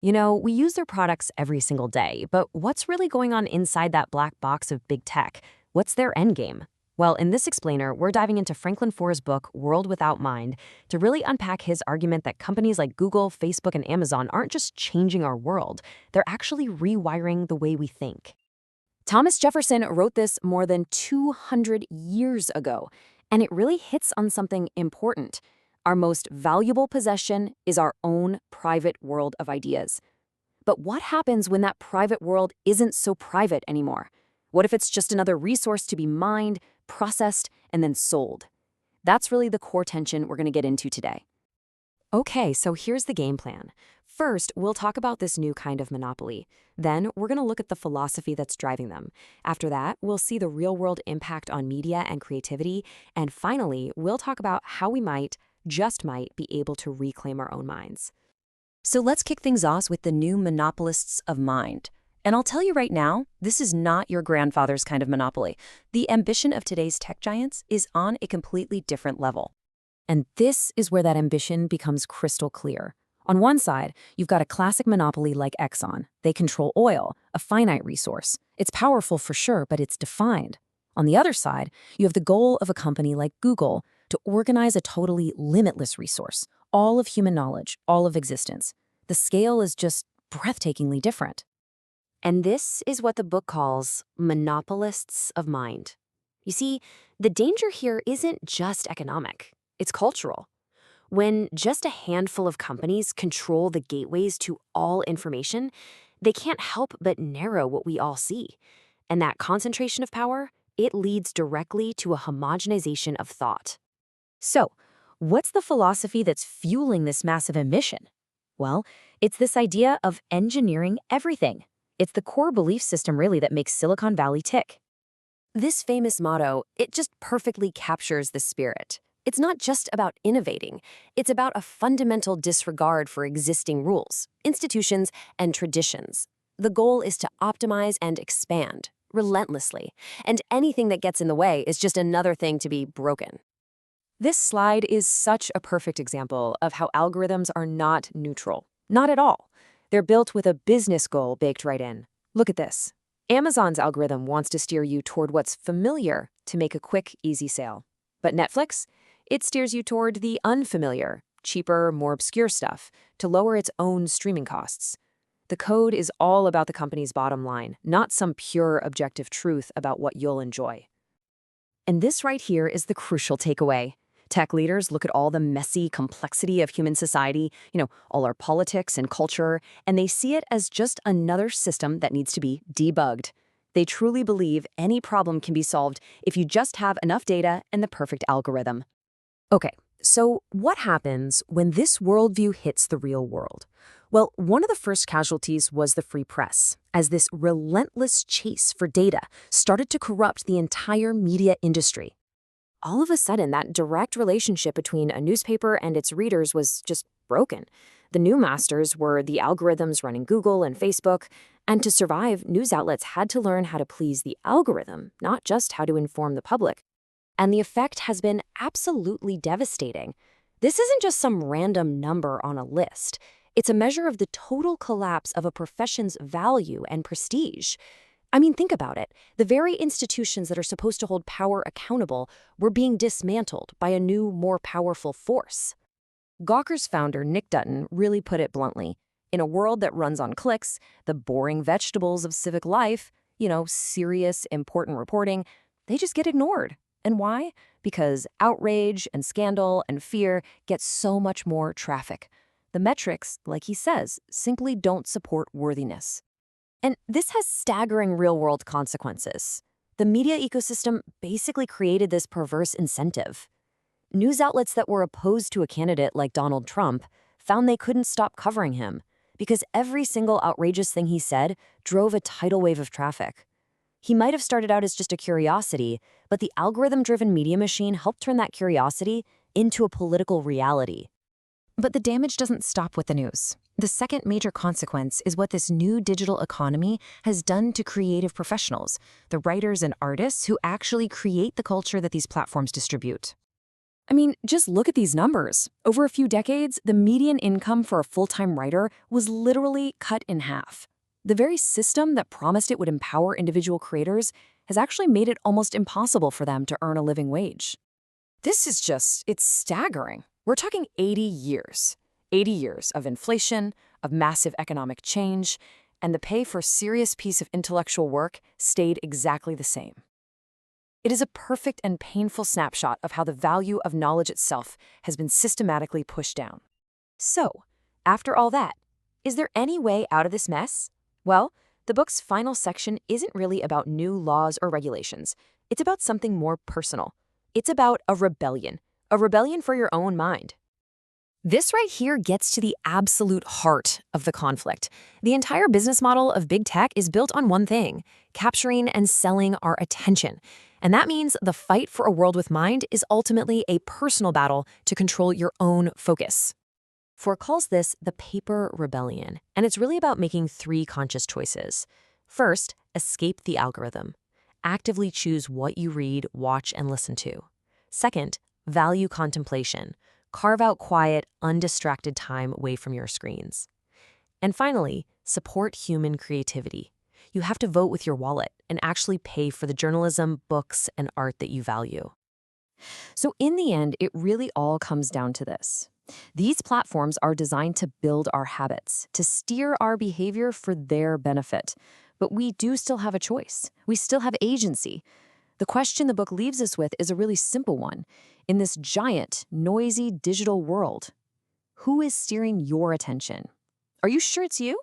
You know, we use their products every single day, but what's really going on inside that black box of big tech? What's their end game? Well, in this explainer, we're diving into Franklin Foer's book, World Without Mind, to really unpack his argument that companies like Google, Facebook, and Amazon aren't just changing our world, they're actually rewiring the way we think. Thomas Jefferson wrote this more than 200 years ago, and it really hits on something important. Our most valuable possession is our own private world of ideas. But what happens when that private world isn't so private anymore? What if it's just another resource to be mined, processed, and then sold? That's really the core tension we're going to get into today. Okay, so here's the game plan. First, we'll talk about this new kind of monopoly. Then, we're going to look at the philosophy that's driving them. After that, we'll see the real-world impact on media and creativity. And finally, we'll talk about how we just might, be able to reclaim our own minds. So let's kick things off with the new monopolists of mind. And I'll tell you right now, this is not your grandfather's kind of monopoly. The ambition of today's tech giants is on a completely different level. And this is where that ambition becomes crystal clear. On one side, you've got a classic monopoly like Exxon. They control oil, a finite resource. It's powerful for sure, but it's defined. On the other side, you have the goal of a company like Google to organize a totally limitless resource, all of human knowledge, all of existence. The scale is just breathtakingly different. And this is what the book calls monopolists of mind. You see, the danger here isn't just economic, it's cultural. When just a handful of companies control the gateways to all information, they can't help but narrow what we all see. And that concentration of power, it leads directly to a homogenization of thought. So, what's the philosophy that's fueling this massive ambition? Well, it's this idea of engineering everything. It's the core belief system, really, that makes Silicon Valley tick. This famous motto, it just perfectly captures the spirit. It's not just about innovating. It's about a fundamental disregard for existing rules, institutions, and traditions. The goal is to optimize and expand relentlessly, and anything that gets in the way is just another thing to be broken. This slide is such a perfect example of how algorithms are not neutral. Not at all. They're built with a business goal baked right in. Look at this. Amazon's algorithm wants to steer you toward what's familiar to make a quick, easy sale. But Netflix? It steers you toward the unfamiliar, cheaper, more obscure stuff to lower its own streaming costs. The code is all about the company's bottom line, not some pure objective truth about what you'll enjoy. And this right here is the crucial takeaway. Tech leaders look at all the messy complexity of human society, all our politics and culture, and they see it as just another system that needs to be debugged. They truly believe any problem can be solved if you just have enough data and the perfect algorithm. Okay, so what happens when this worldview hits the real world? Well, one of the first casualties was the free press, as this relentless chase for data started to corrupt the entire media industry. All of a sudden, that direct relationship between a newspaper and its readers was just broken. The new masters were the algorithms running Google and Facebook, and to survive, news outlets had to learn how to please the algorithm, not just how to inform the public. And the effect has been absolutely devastating. This isn't just some random number on a list. It's a measure of the total collapse of a profession's value and prestige. I mean, think about it. The very institutions that are supposed to hold power accountable were being dismantled by a new, more powerful force. Gawker's founder, Nick Dutton, really put it bluntly. In a world that runs on clicks, the boring vegetables of civic life, serious, important reporting, they just get ignored. And why? Because outrage and scandal and fear get so much more traffic. The metrics, like he says, simply don't support worthiness. And this has staggering real-world consequences. The media ecosystem basically created this perverse incentive. News outlets that were opposed to a candidate like Donald Trump found they couldn't stop covering him because every single outrageous thing he said drove a tidal wave of traffic. He might have started out as just a curiosity, but the algorithm-driven media machine helped turn that curiosity into a political reality. But the damage doesn't stop with the news. The second major consequence is what this new digital economy has done to creative professionals, the writers and artists who actually create the culture that these platforms distribute. I mean, just look at these numbers. Over a few decades, the median income for a full-time writer was literally cut in half. The very system that promised it would empower individual creators has actually made it almost impossible for them to earn a living wage. It's staggering. We're talking 80 years. 80 years of inflation, of massive economic change, and the pay for a serious piece of intellectual work stayed exactly the same. It is a perfect and painful snapshot of how the value of knowledge itself has been systematically pushed down. So, after all that, is there any way out of this mess? Well, the book's final section isn't really about new laws or regulations. It's about something more personal. It's about a rebellion for your own mind. This right here gets to the absolute heart of the conflict. The entire business model of big tech is built on one thing: capturing and selling our attention. And that means the fight for a world with mind is ultimately a personal battle to control your own focus. Ford calls this the paper rebellion, and it's really about making three conscious choices. First, escape the algorithm. Actively choose what you read, watch, and listen to. Second, value contemplation. Carve out quiet, undistracted time away from your screens. And finally, support human creativity. You have to vote with your wallet and actually pay for the journalism, books, and art that you value. So in the end, it really all comes down to this. These platforms are designed to build our habits, to steer our behavior for their benefit. But we do still have a choice. We still have agency. The question the book leaves us with is a really simple one. In this giant, noisy digital world, who is steering your attention? Are you sure it's you?